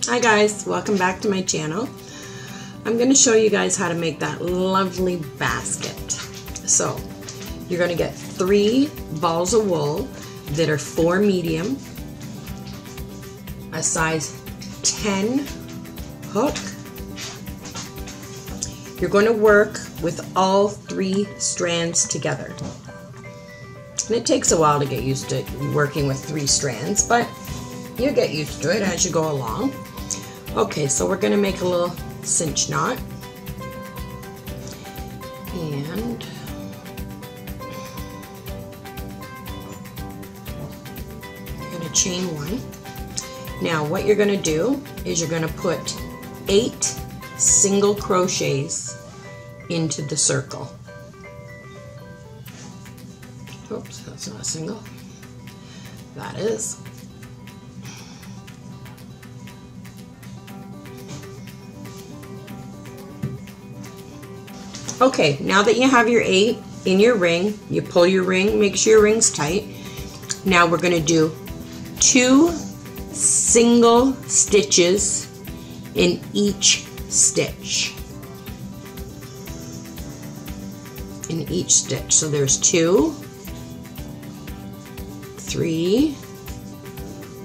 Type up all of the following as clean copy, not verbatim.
Hi guys, welcome back to my channel. I'm going to show you guys how to make that lovely basket. So you're going to get 3 balls of wool that are 4 medium, a size 10 hook. You're going to work with all 3 strands together. And it takes a while to get used to working with 3 strands, but you'll get used to it as you go along. Okay, so we're going to make a little cinch knot, and you're going to chain 1. Now what you're going to do is you're going to put 8 single crochets into the circle. Oops, that's not a single. That is. Okay, now that you have your 8 in your ring, you pull your ring, make sure your ring's tight. Now we're going to do 2 single stitches in each stitch. In each stitch. So there's 2, 3,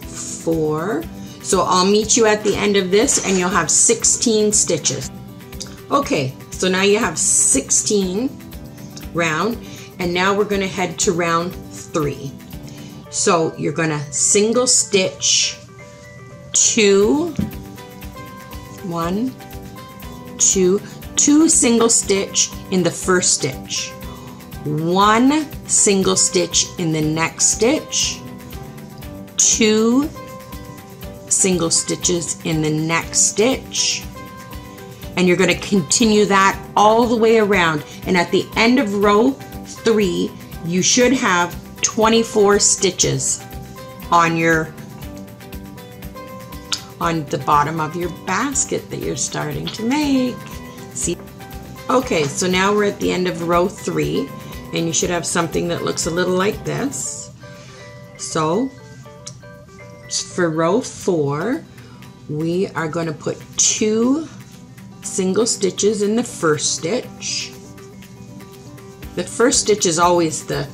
4. So I'll meet you at the end of this and you'll have 16 stitches. Okay. So now you have 16 round, and now we're going to head to round 3. So you're going to single stitch 2 single stitch in the first stitch, 1 single stitch in the next stitch, 2 single stitches in the next stitch. And you're going to continue that all the way around, and at the end of row 3 you should have 24 stitches on the bottom of your basket that you're starting to make. See? Okay, so now we're at the end of row 3, and you should have something that looks a little like this. So for row 4 we are going to put 2 single stitches in the first stitch. The first stitch is always the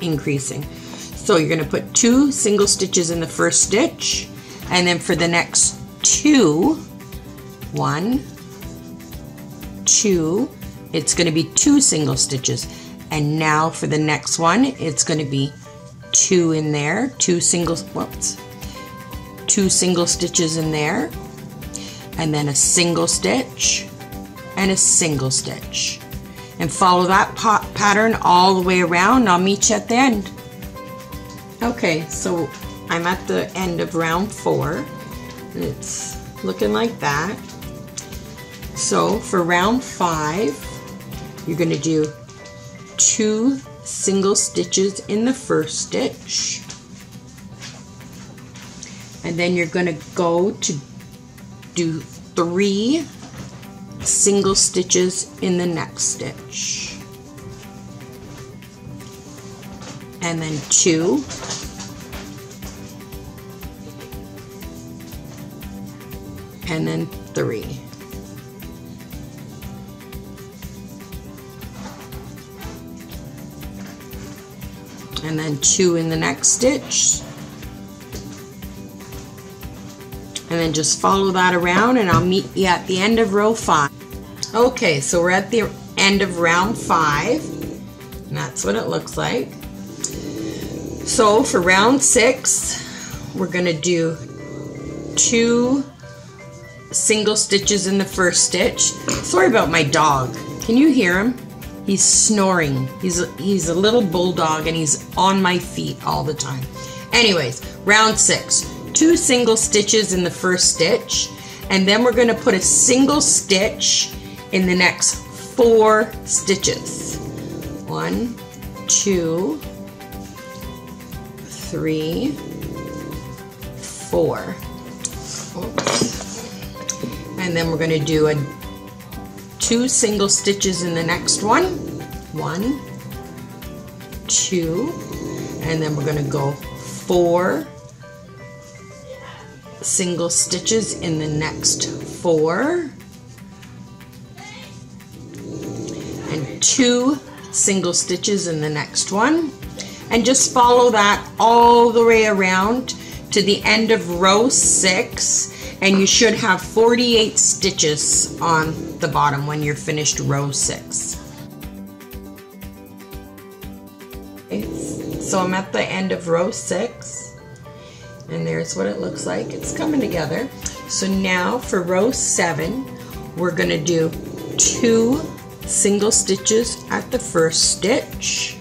increasing. So you're going to put 2 single stitches in the first stitch, and then for the next 2, 1, 2, it's going to be 2 single stitches. And now for the next one, it's going to be 2 in there, 2 single stitches in there, and then a single stitch and a single stitch, and follow that pattern all the way around. I'll meet you at the end. Okay, so I'm at the end of round 4, and it's looking like that. So for round 5 you're going to do 2 single stitches in the first stitch, and then you're going to go to do 3 single stitches in the next stitch, and then 2, and then 3, and then 2 in the next stitch. And then just follow that around, and I'll meet you at the end of row 5. Okay, so we're at the end of round 5, and that's what it looks like. So for round 6, we're going to do 2 single stitches in the first stitch. Sorry about my dog. Can you hear him? He's snoring. He's a little bulldog, and he's on my feet all the time. Anyways, round 6. 2 single stitches in the first stitch, and then we're going to put a single stitch in the next 4 stitches. 1, 2, 3, 4. Oops. And then we're going to do 2 single stitches in the next one. 1, 2, and then we're going to go 4 single stitches in the next 4, and 2 single stitches in the next one, and just follow that all the way around to the end of row 6, and you should have 48 stitches on the bottom when you're finished row 6. Okay, so I'm at the end of row 6, and there's what it looks like. It's coming together. So now for row 7, we're going to do 2 single stitches at the first stitch,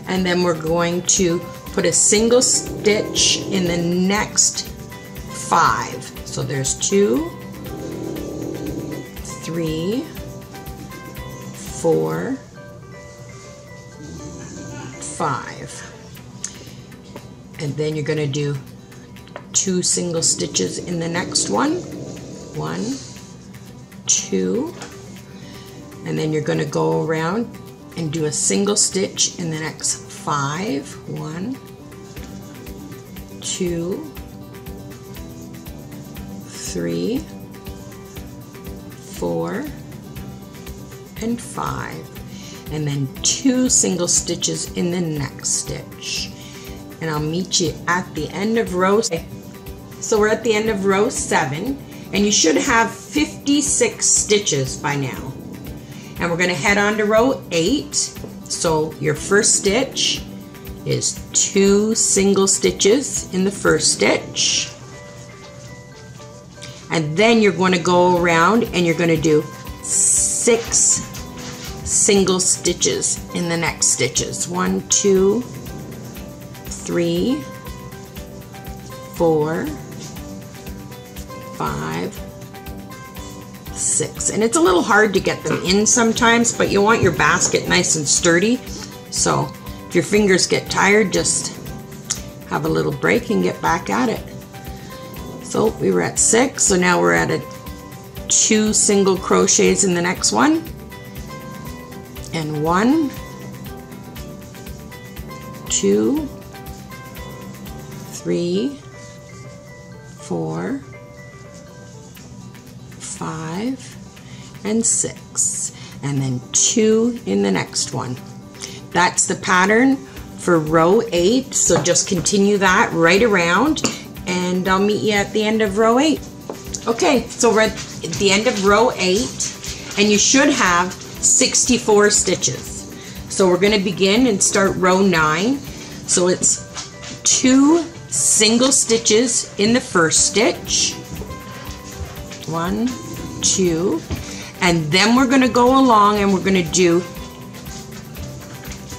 and then we're going to put a single stitch in the next 5. So there's 2, 3, 4, 5, and then you're going to do 2 single stitches in the next one. 1, 2, and then you're going to go around and do a single stitch in the next 5. 1, 2, 3, 4, and 5, and then 2 single stitches in the next stitch. And I'll meet you at the end of row. So we're at the end of row 7, and you should have 56 stitches by now. And we're going to head on to row 8. So your first stitch is 2 single stitches in the first stitch, and then you're going to go around and you're going to do 6 single stitches in the next stitches. 1, 2, 3, 4, 5, 6. And it's a little hard to get them in sometimes, but you want your basket nice and sturdy. So if your fingers get tired, just have a little break and get back at it. So we were at 6, so now we're at 2 single crochets in the next one, and 1, 2, 3, 4, 5, and 6, and then 2 in the next one. That's the pattern for row 8, so just continue that right around, and I'll meet you at the end of row 8. Okay, so we're at the end of row 8, and you should have 64 stitches. So we're going to begin and start row 9. So it's 2 single stitches in the first stitch, 1, 2, and then we're going to go along and we're going to do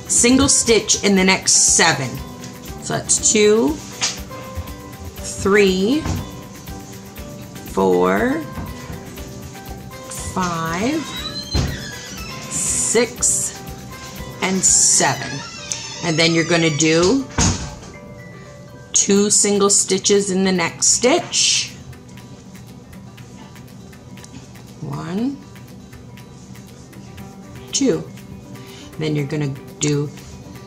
single stitch in the next 7. So that's 2, 3, 4, 5, 6, and 7. And then you're going to do 2 single stitches in the next stitch. 1, 2. Then you're going to do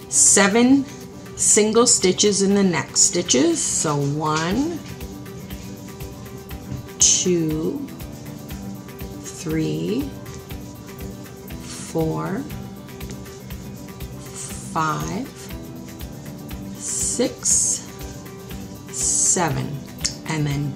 7 single stitches in the next stitches. So 1, 2, 3, 4, 5, 6, 7, and then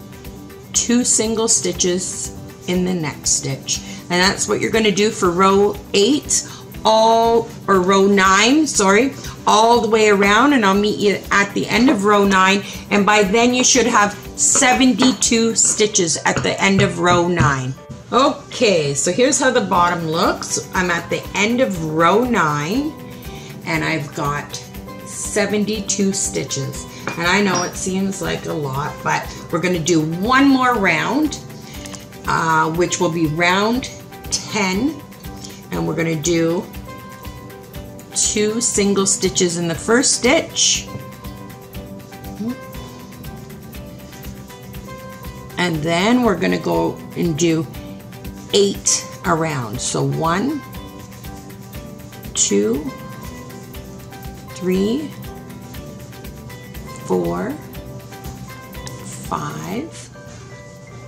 2 single stitches in the next stitch. And that's what you're going to do for row 8, row 9, sorry, all the way around, and I'll meet you at the end of row 9, and by then you should have 72 stitches at the end of row 9. Okay, so here's how the bottom looks. I'm at the end of row 9, and I've got 72 stitches. And I know it seems like a lot, but we're going to do one more round, which will be round 10, and we're going to do 2 single stitches in the first stitch, and then we're going to go and do 8 around. So 1, 2, 3, 4, 5,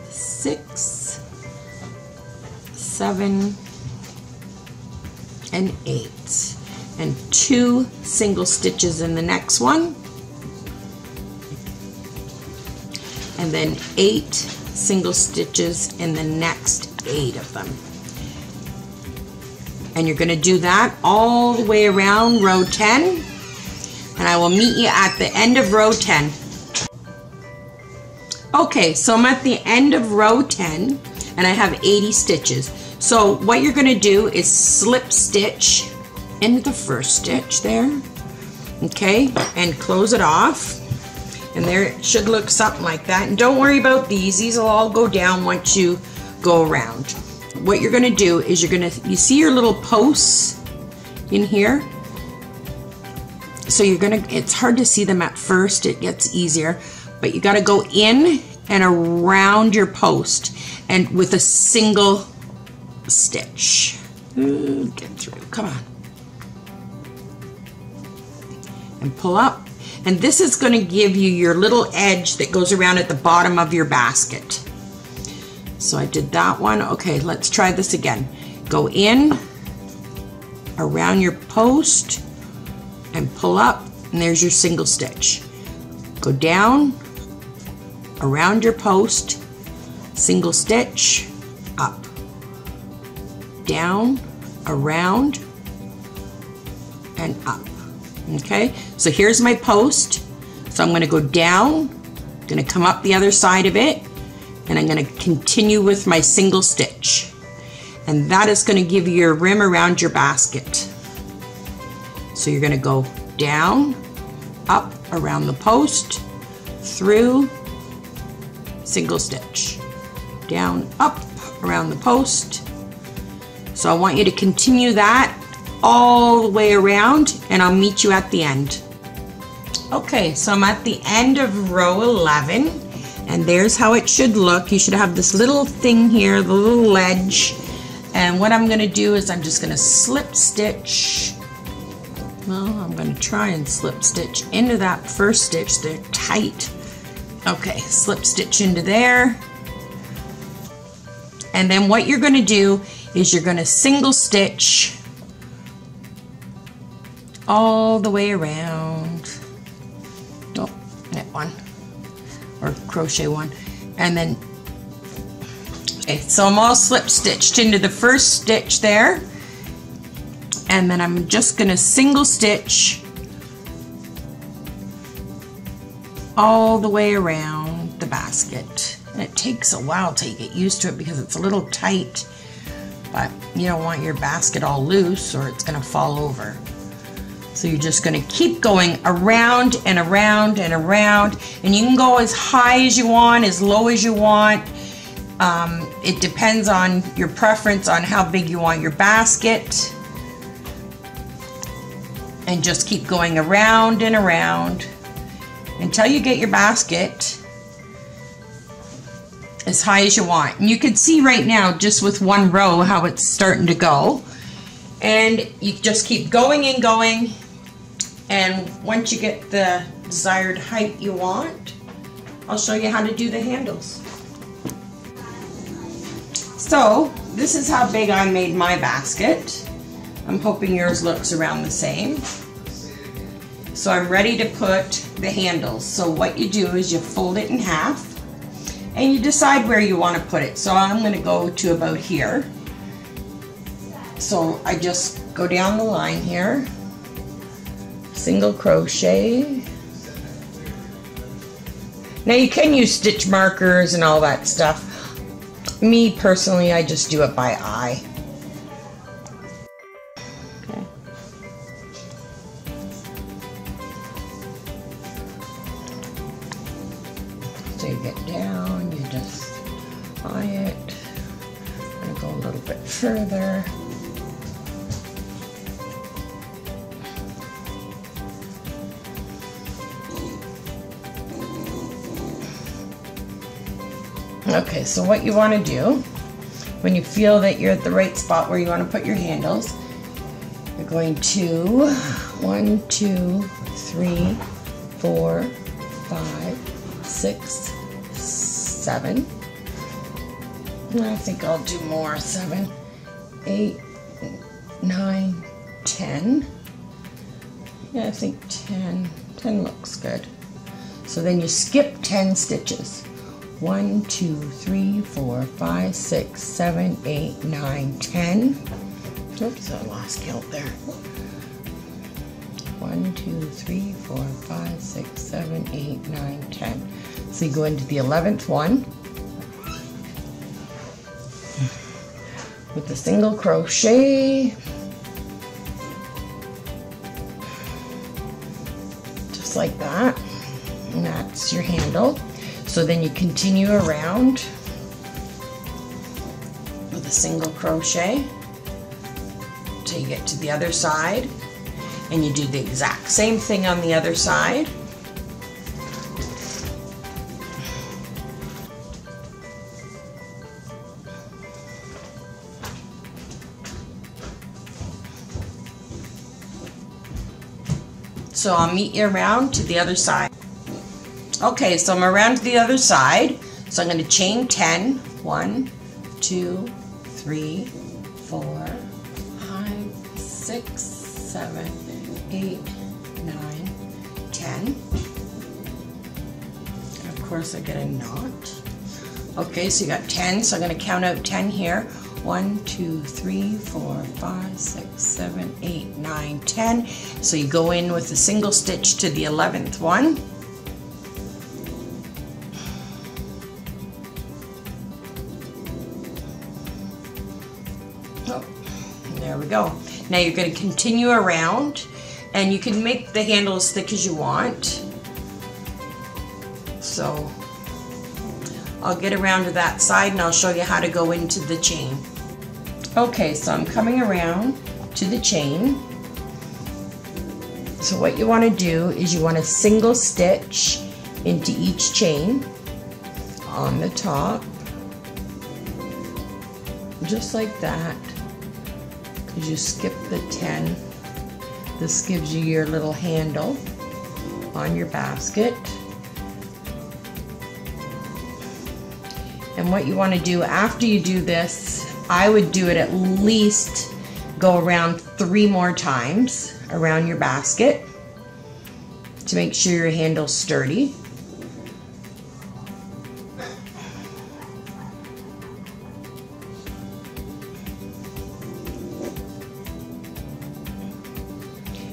6, 7, and 8, and 2 single stitches in the next one, and then 8 single stitches in the next 8 of them. And you're going to do that all the way around row 10, and I will meet you at the end of row 10. Okay, so I'm at the end of row 10 and I have 80 stitches. So what you're going to do is slip stitch into the first stitch there, okay, and close it off. And there it should look something like that. And don't worry about these will all go down once you go around. What you're going to do is you see your little posts in here? So it's hard to see them at first, it gets easier, but you got to go in and around your post and with a single stitch. Get through, come on. And pull up. And this is going to give you your little edge that goes around at the bottom of your basket. So I did that one. Okay, let's try this again. Go in, around your post, and pull up, and there's your single stitch. Go down, around your post, single stitch, up, down, around, and up. Okay, so here's my post. So I'm going to go down, going to come up the other side of it, and I'm going to continue with my single stitch. And that is going to give you your rim around your basket. So you're going to go down, up around the post, through, single stitch, down, up around the post. So I want you to continue that all the way around, and I'll meet you at the end. Okay, so I'm at the end of row 11, and there's how it should look. You should have this little thing here, the little ledge, and what I'm going to do is I'm just going to slip stitch. Well, I'm going to try and slip stitch into that first stitch. They're tight. Okay, slip stitch into there, and then what you're going to do is you're going to single stitch all the way around. Oh, knit one or crochet one, and then okay, so I'm all slip stitched into the first stitch there, and then I'm just going to single stitch all the way around the basket. And it takes a while to get used to it because it's a little tight, but you don't want your basket all loose or it's going to fall over. So you're just going to keep going around and around and around, and you can go as high as you want, as low as you want. It depends on your preference on how big you want your basket. And just keep going around and around until you get your basket as high as you want. And you can see right now, just with one row, how it's starting to go. And you just keep going and going. And once you get the desired height you want, I'll show you how to do the handles. So this is how big I made my basket. I'm hoping yours looks around the same. So I'm ready to put the handles. So what you do is you fold it in half and you decide where you want to put it. So I'm going to go to about here. So I just go down the line here, single crochet. Now you can use stitch markers and all that stuff. Me personally, I just do it by eye. Okay. So you get down, you just eye it, and go a little bit further. Okay, so what you want to do when you feel that you're at the right spot where you want to put your handles, you're going to 1, 2, 3, 4, 5, 6, 7. I think I'll do more. 7, 8, 9, 10. Yeah, I think 10. 10 looks good. So then you skip 10 stitches. 1, 2, 3, 4, 5, 6, 7, 8, 9, 10. Oops, I lost count there. 1, 2, 3, 4, 5, 6, 7, 8, 9, 10. So you go into the 11th one with the single crochet. Just like that. And that's your handle. So then you continue around with a single crochet till you get to the other side, and you do the exact same thing on the other side. So I'll meet you around to the other side. Okay, so I'm around to the other side. So I'm going to chain 10. 1, 2, 3, 4, 5, 6, 7, 8, 9, 10. And of course I get a knot. Okay, so you got 10, so I'm going to count out 10 here. 1, 2, 3, 4, 5, 6, 7, 8, 9, 10. So you go in with a single stitch to the 11th one. Oh, there we go. Now you're going to continue around, and you can make the handle as thick as you want. So I'll get around to that side and I'll show you how to go into the chain. Okay, so I'm coming around to the chain. So what you want to do is you want to single stitch into each chain on the top, just like that. Because you skip the 10. This gives you your little handle on your basket. And what you want to do after you do this, I would do it at least go around 3 more times around your basket to make sure your handle's sturdy.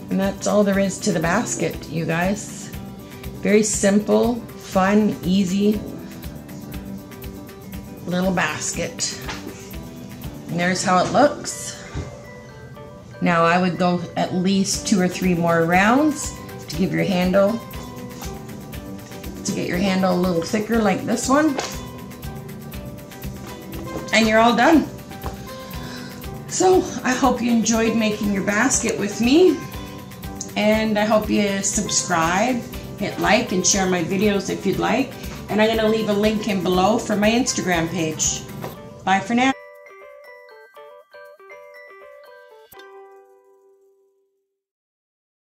And that's all there is to the basket, you guys. Very simple, fun, easy little basket. And there's how it looks. Now I would go at least 2 or 3 more rounds to give your handle, to get your handle a little thicker like this one. And you're all done. So I hope you enjoyed making your basket with me. And I hope you subscribe, hit like, and share my videos if you'd like. And I'm going to leave a link in below for my Instagram page. Bye for now.